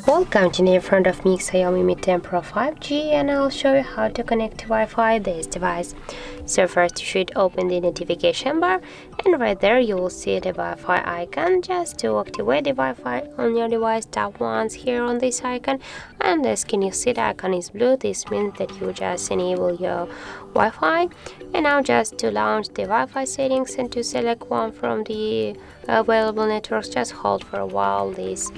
Welcome to in front of me XIAOMI Mi 10 Pro 5G, and I'll show you how to connect to Wi-Fi this device. So first you should open the notification bar, and right there you will see the Wi-Fi icon. Just to activate the Wi-Fi on your device, tap once here on this icon, and as can you see the icon is blue. This means that you just enable your Wi-Fi. And now just to launch the Wi-Fi settings and to select one from the available networks, just hold for a while this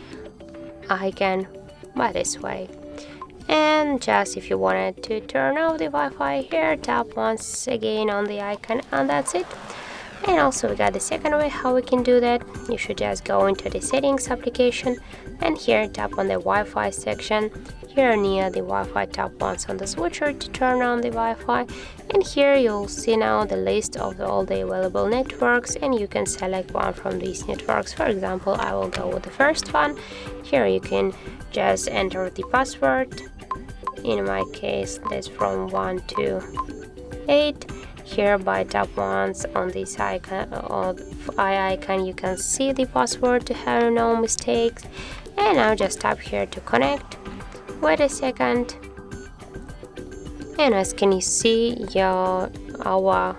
icon by this way. And just if you wanted to turn off the Wi-Fi here, tap once again on the icon, and that's it. And also we got the second way how we can do that. You should just go into the settings application, and here tap on the Wi-Fi section. Here near the Wi-Fi, tap once on the switcher to turn on the Wi-Fi, and here you'll see now the list of all the available networks, and you can select one from these networks. For example, I will go with the first one. Here you can just enter the password. In my case, that's from 1 to 8. Here by tap once on this icon or eye icon, you can see the password to have no mistakes. And now just tap here to connect. Wait a second, and as can you see, our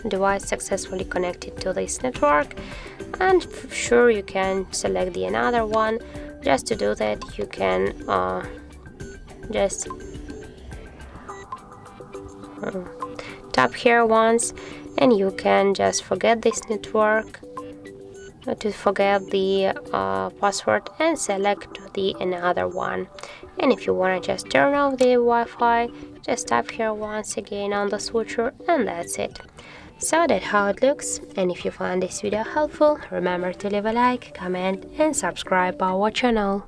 device successfully connected to this network. And sure, you can select the another one. Just to do that, you can just tap here once, and you can just forget this network, to forget the password, and select the another one. And if you want to just turn off the Wi-Fi, just tap here once again on the switcher, and that's it. So that's how it looks. And if you find this video helpful, remember to leave a like, comment and subscribe our channel.